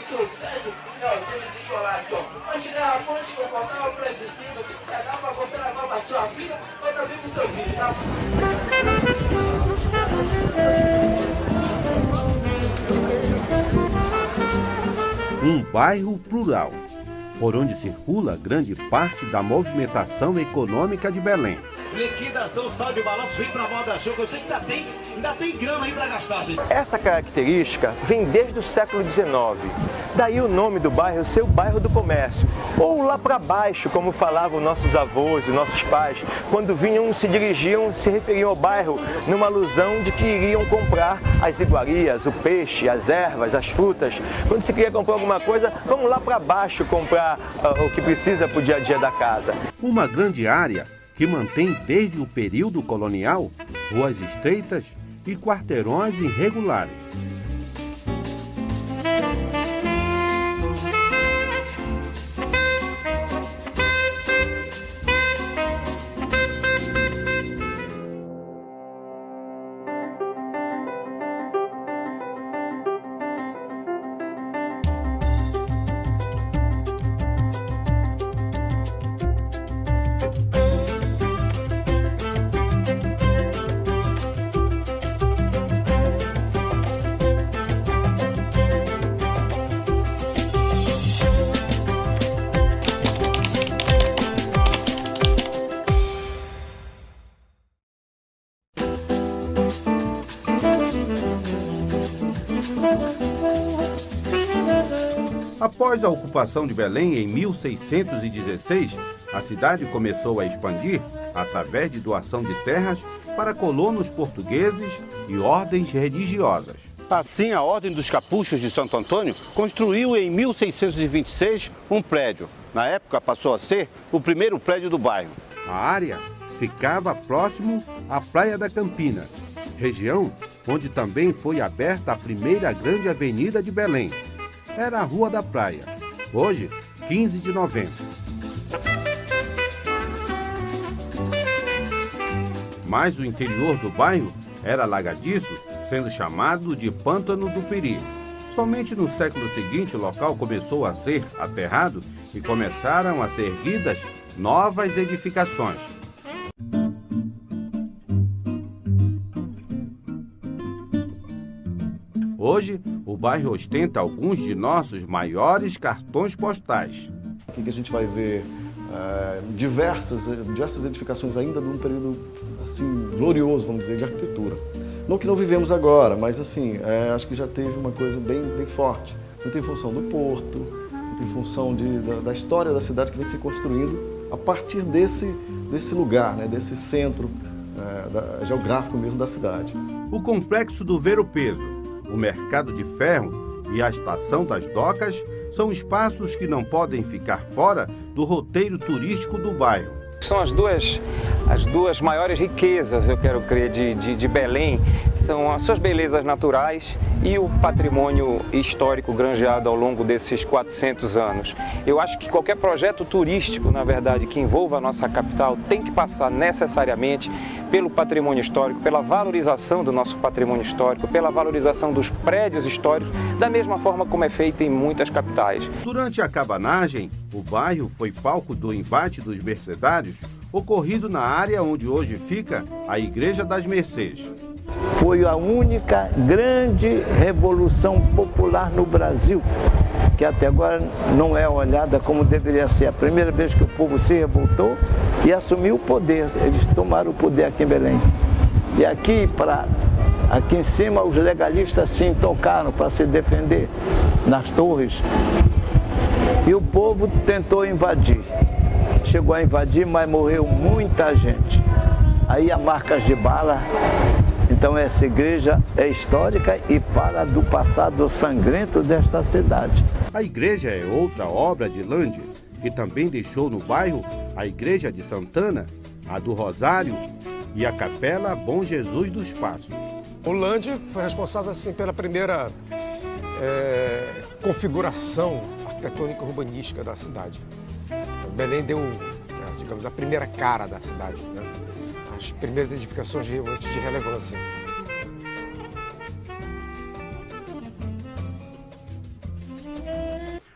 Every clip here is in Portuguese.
sucesso. Deixa eu falar aqui, ó. Vai chegar a ponte que eu passava por aqui de cima, dá pra você levar pra sua vida ou também pro seu filho, tá? Um bairro plural, por onde circula grande parte da movimentação econômica de Belém. Liquidação, sal de balanço, vem pra moda show, que eu sei que ainda tem grana aí pra gastar, gente. Essa característica vem desde o século XIX. Daí o nome do bairro ser o bairro do comércio. Ou lá para baixo, como falavam nossos avós e nossos pais, quando vinham, se dirigiam, se referiam ao bairro numa alusão de que iriam comprar as iguarias, o peixe, as ervas, as frutas. Quando se queria comprar alguma coisa, vamos lá para baixo comprar o que precisa para o dia a dia da casa. Uma grande área que mantém desde o período colonial ruas estreitas e quarteirões irregulares. Após a ocupação de Belém em 1616, a cidade começou a expandir através de doação de terras para colonos portugueses e ordens religiosas. Assim, a Ordem dos Capuchos de Santo Antônio construiu em 1626 um prédio. Na época, passou a ser o primeiro prédio do bairro. A área ficava próximo à Praia da Campina, região onde também foi aberta a primeira grande avenida de Belém. Era a Rua da Praia, hoje 15 de novembro. Mas o interior do bairro era alagadiço, sendo chamado de Pântano do Peri. Somente no século seguinte o local começou a ser aterrado e começaram a ser erguidas novas edificações. Hoje, o bairro ostenta alguns de nossos maiores cartões postais. Aqui que a gente vai ver diversas edificações ainda de um período assim, glorioso, vamos dizer, de arquitetura. Não que não vivemos agora, mas assim, acho que já teve uma coisa bem forte. Muito em função do porto, muito em função da história da cidade que vem se construindo a partir desse lugar, né, desse centro geográfico mesmo da cidade. O complexo do Ver-o-Peso, o mercado de ferro e a estação das docas são espaços que não podem ficar fora do roteiro turístico do bairro. São as duas maiores riquezas, eu quero crer, de Belém, são as suas belezas naturais e o patrimônio histórico granjeado ao longo desses 400 anos. Eu acho que qualquer projeto turístico, na verdade, que envolva a nossa capital, tem que passar necessariamente pelo patrimônio histórico, pela valorização do nosso patrimônio histórico, pela valorização dos prédios históricos, da mesma forma como é feito em muitas capitais. Durante a cabanagem, o bairro foi palco do embate dos mercedários, ocorrido na área onde hoje fica a Igreja das Mercês. Foi a única grande revolução popular no Brasil, que até agora não é olhada como deveria ser. A primeira vez que o povo se revoltou e assumiu o poder. Eles tomaram o poder aqui em Belém. E aqui em cima os legalistas sim tocaram para se defender nas torres. E o povo tentou invadir. Chegou a invadir, mas morreu muita gente. Aí há marcas de bala. Então essa igreja é histórica e fala do passado sangrento desta cidade. A igreja é outra obra de Lande, que também deixou no bairro a igreja de Santana, a do Rosário e a Capela Bom Jesus dos Passos. O Lande foi responsável assim, pela primeira configuração arquitetônica urbanística da cidade. Belém deu, digamos, a primeira cara da cidade, né? As primeiras edificações realmente de relevância.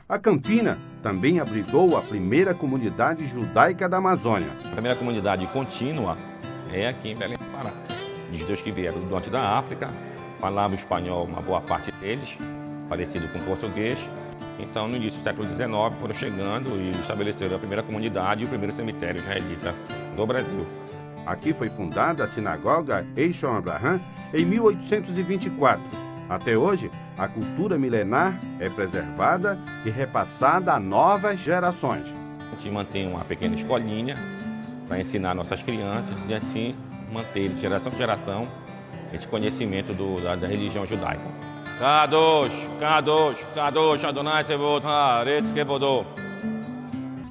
A Campina também abrigou a primeira comunidade judaica da Amazônia. A primeira comunidade contínua é aqui em Belém do Pará. Os judeus que vieram do norte da África, falavam espanhol, uma boa parte deles, parecido com português. Então, no início do século XIX, foram chegando e estabeleceram a primeira comunidade e o primeiro cemitério israelita do Brasil. Aqui foi fundada a sinagoga Eixon Abraham em 1824. Até hoje, a cultura milenar é preservada e repassada a novas gerações. A gente mantém uma pequena escolinha para ensinar nossas crianças e assim manter de geração em geração esse conhecimento da religião judaica. Kadosh, Kadosh, Kadosh, Adonai Sevot Haaretz Kevodó.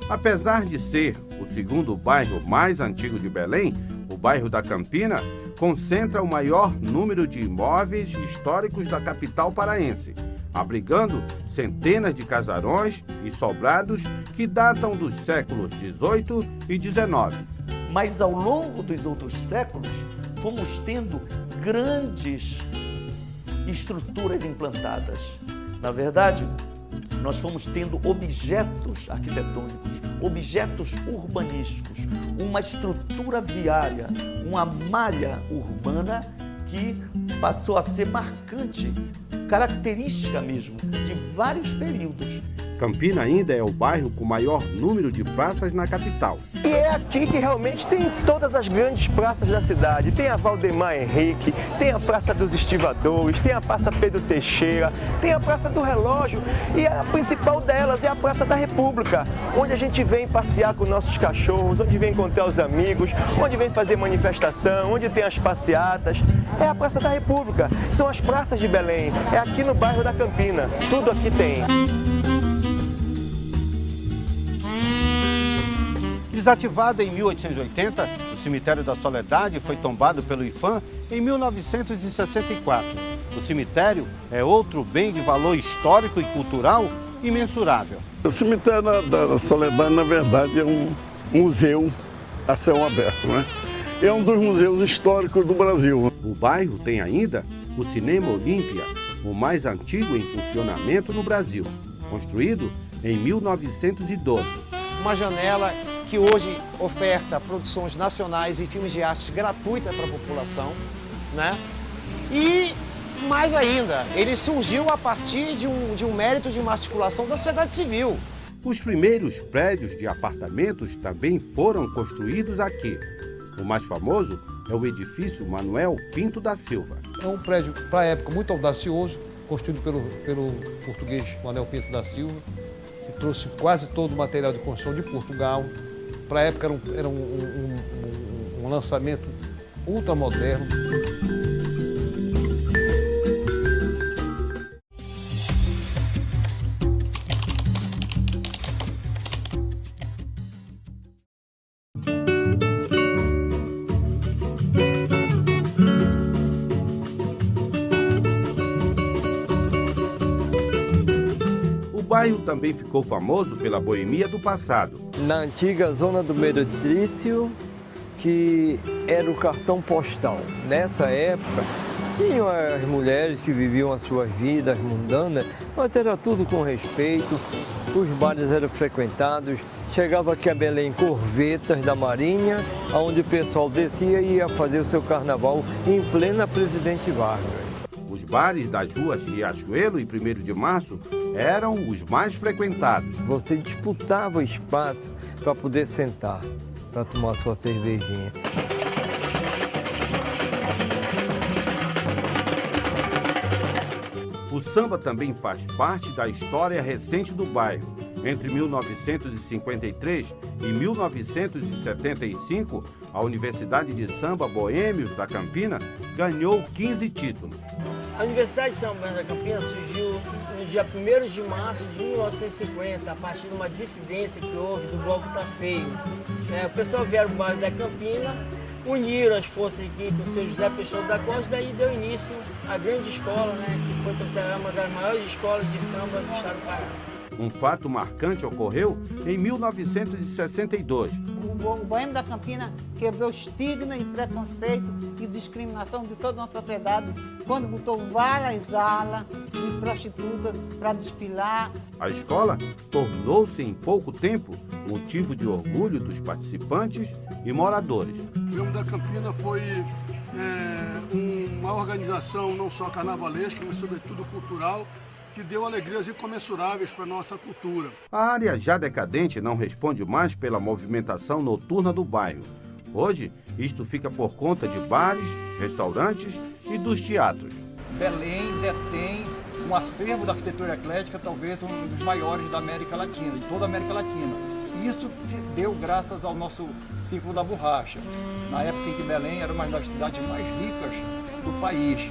Apesar de ser o segundo bairro mais antigo de Belém, o bairro da Campina concentra o maior número de imóveis históricos da capital paraense, abrigando centenas de casarões e sobrados que datam dos séculos XVIII e XIX. Mas ao longo dos outros séculos, fomos tendo grandes estruturas implantadas. Na verdade, nós fomos tendo objetos arquitetônicos, objetos urbanísticos, uma estrutura viária, uma malha urbana que passou a ser marcante, característica mesmo, de vários períodos. Campina ainda é o bairro com maior número de praças na capital. E é aqui que realmente tem todas as grandes praças da cidade. Tem a Valdemar Henrique, tem a Praça dos Estivadores, tem a Praça Pedro Teixeira, tem a Praça do Relógio e a principal delas é a Praça da República, onde a gente vem passear com nossos cachorros, onde vem encontrar os amigos, onde vem fazer manifestação, onde tem as passeatas. É a Praça da República, são as praças de Belém, é aqui no bairro da Campina, tudo aqui tem. Desativado em 1880, o cemitério da Soledade foi tombado pelo IPHAN em 1964. O cemitério é outro bem de valor histórico e cultural imensurável. O cemitério da Soledade, na verdade, é um museu a céu aberto, né? É um dos museus históricos do Brasil. O bairro tem ainda o Cinema Olímpia, o mais antigo em funcionamento no Brasil, construído em 1912. Uma janela que hoje oferta produções nacionais e filmes de arte gratuitas para a população, né? E mais ainda, ele surgiu a partir de um mérito de uma articulação da sociedade civil. Os primeiros prédios de apartamentos também foram construídos aqui. O mais famoso é o edifício Manuel Pinto da Silva. É um prédio, para a época, muito audacioso, construído pelo português Manuel Pinto da Silva, que trouxe quase todo o material de construção de Portugal. Para a época era um lançamento ultramoderno. O bairro também ficou famoso pela boemia do passado. Na antiga zona do Meretrício, que era o cartão postal. Nessa época, tinham as mulheres que viviam as suas vidas mundanas, mas era tudo com respeito, os bares eram frequentados, chegava aqui a Belém corvetas da Marinha, onde o pessoal descia e ia fazer o seu carnaval em plena Presidente Vargas. Os bares das ruas Riachuelo e 1º de Março eram os mais frequentados. Você disputava espaço para poder sentar, para tomar sua cervejinha. O samba também faz parte da história recente do bairro. Entre 1953 e 1975, a Universidade de Samba Boêmios da Campina ganhou 15 títulos. A Universidade de Samba Boêmios da Campina surgiu no dia 1º de março de 1950, a partir de uma dissidência que houve do Bloco Tá Feio. O pessoal vieram do bairro da Campina, uniram as forças aqui com o seu José Peixoto da Costa, daí deu início à grande escola, que foi considerada uma das maiores escolas de samba do estado do Pará. Um fato marcante ocorreu em 1962. O Boêmio da Campina quebrou estigma e preconceito e discriminação de toda a nossa sociedade quando botou várias alas de prostitutas para desfilar. A escola tornou-se em pouco tempo motivo de orgulho dos participantes e moradores. O Boêmio da Campina foi uma organização não só carnavalesca, mas sobretudo cultural, que deu alegrias incomensuráveis para a nossa cultura. A área já decadente não responde mais pela movimentação noturna do bairro. Hoje, isto fica por conta de bares, restaurantes e dos teatros. Belém detém um acervo da arquitetura eclética, talvez um dos maiores da América Latina, de toda a América Latina. E isso se deu graças ao nosso ciclo da borracha, na época em que Belém era uma das cidades mais ricas do país.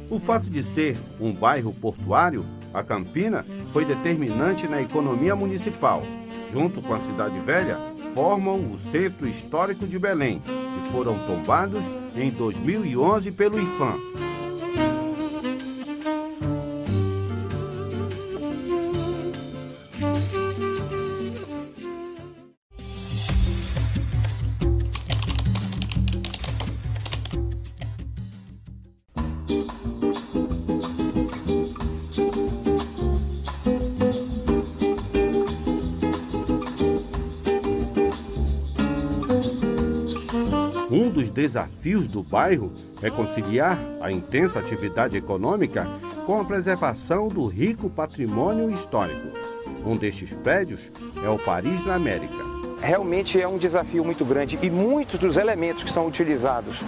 O fato de ser um bairro portuário, a Campina foi determinante na economia municipal. Junto com a Cidade Velha, formam o Centro Histórico de Belém, que foram tombados em 2011 pelo IPHAN. Um dos desafios do bairro é conciliar a intensa atividade econômica com a preservação do rico patrimônio histórico. Um destes prédios é o Paris na América. Realmente é um desafio muito grande e muitos dos elementos que são utilizados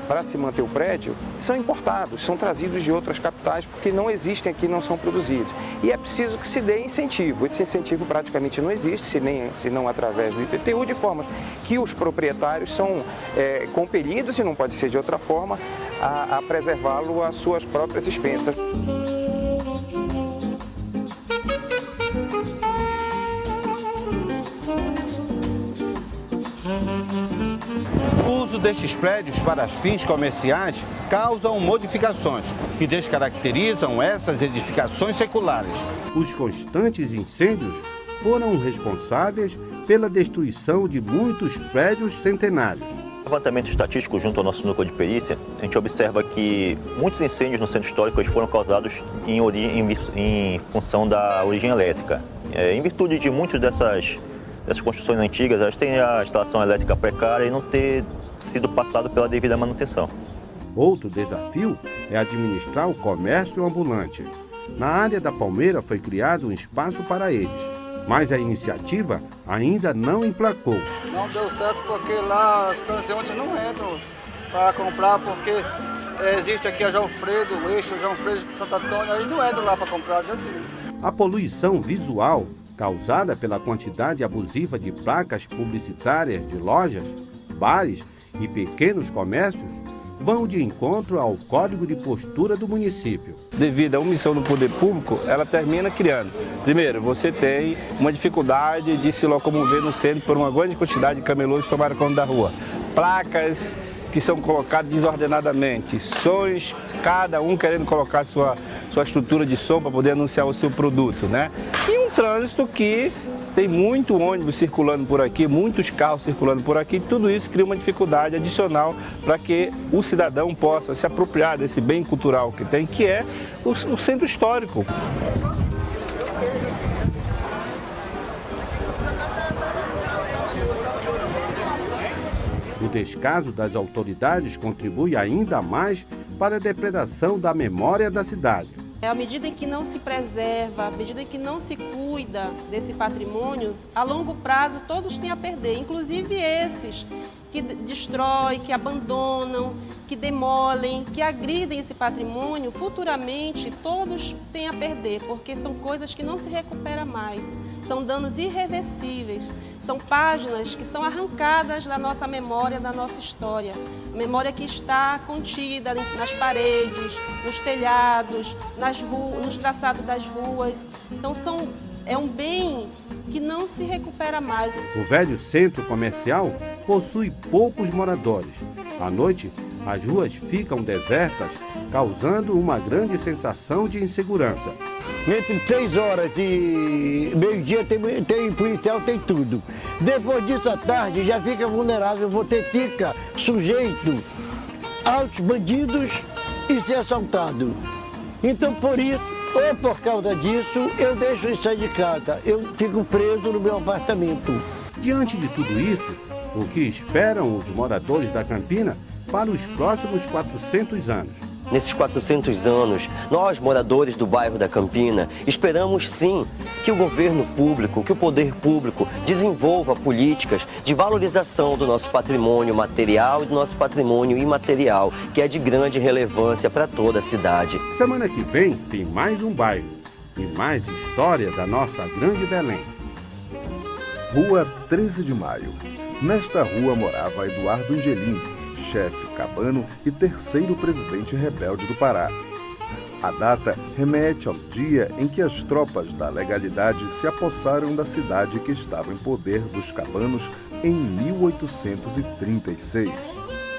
para se manter o prédio são importados, são trazidos de outras capitais porque não existem aqui, não são produzidos. E é preciso que se dê incentivo. Esse incentivo praticamente não existe, se não através do IPTU, de forma que os proprietários são compelidos, e não pode ser de outra forma, a preservá-lo às suas próprias expensas. O uso destes prédios para fins comerciais causam modificações que descaracterizam essas edificações seculares. Os constantes incêndios foram responsáveis pela destruição de muitos prédios centenários. No levantamento estatístico junto ao nosso núcleo de perícia, a gente observa que muitos incêndios no centro histórico foram causados em função da origem elétrica. Em virtude de muitas dessas construções antigas, elas têm a instalação elétrica precária e não ter sido passado pela devida manutenção. Outro desafio é administrar o comércio ambulante. Na área da Palmeira foi criado um espaço para eles, mas a iniciativa ainda não emplacou. Não deu certo porque lá as transeuntes não entram para comprar, porque existe aqui a João Fredo, o eixo João Fredo de Santo Antônio, aí não entram lá para comprar. A poluição visual causada pela quantidade abusiva de placas publicitárias de lojas, bares e pequenos comércios vão de encontro ao Código de Postura do município. Devido à omissão do poder público, ela termina criando. Primeiro, você tem uma dificuldade de se locomover no centro por uma grande quantidade de camelôs que tomaram conta da rua. Placas que são colocadas desordenadamente, sons, cada um querendo colocar sua estrutura de som para poder anunciar o seu produto, né? E um trânsito que tem muito ônibus circulando por aqui, muitos carros circulando por aqui, tudo isso cria uma dificuldade adicional para que o cidadão possa se apropriar desse bem cultural que tem, que é o centro histórico. O descaso das autoridades contribui ainda mais para a depredação da memória da cidade. À medida em que não se preserva, à medida em que não se cuida desse patrimônio, a longo prazo todos têm a perder, inclusive esses que destroem, que abandonam, que demolem, que agridem esse patrimônio, futuramente todos têm a perder, porque são coisas que não se recuperam mais, são danos irreversíveis, são páginas que são arrancadas da nossa memória, da nossa história, memória que está contida nas paredes, nos telhados, nos traçados das ruas, então é um bem que não se recupera mais. O velho centro comercial possui poucos moradores. À noite, as ruas ficam desertas, causando uma grande sensação de insegurança. Entre 6 horas e meio-dia tem policial, tem tudo. Depois disso, à tarde, já fica vulnerável, você fica sujeito aos bandidos e ser assaltado. Então, por isso, ou por causa disso, eu deixo de sair de casa, eu fico preso no meu apartamento. Diante de tudo isso, o que esperam os moradores da Campina para os próximos 400 anos? Nesses 400 anos, nós, moradores do bairro da Campina, esperamos sim que o governo público, que o poder público desenvolva políticas de valorização do nosso patrimônio material e do nosso patrimônio imaterial, que é de grande relevância para toda a cidade. Semana que vem tem mais um bairro e mais história da nossa grande Belém. Rua 13 de Maio. Nesta rua morava Eduardo Angelim, chefe cabano e terceiro presidente rebelde do Pará. A data remete ao dia em que as tropas da legalidade se apossaram da cidade que estava em poder dos cabanos em 1836.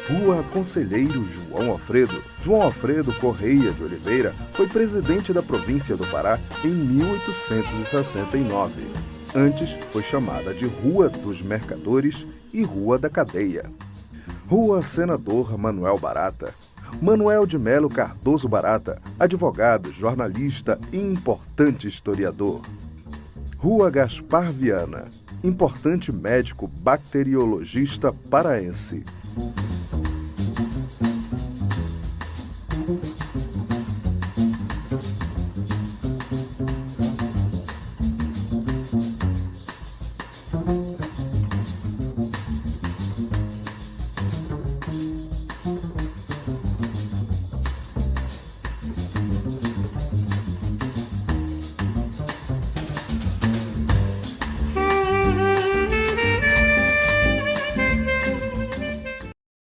Rua Conselheiro João Alfredo. João Alfredo Correia de Oliveira foi presidente da província do Pará em 1869. Antes foi chamada de Rua dos Mercadores e Rua da Cadeia. Rua Senador Manuel Barata. Manuel de Melo Cardoso Barata, advogado, jornalista e importante historiador. Rua Gaspar Viana, importante médico bacteriologista paraense.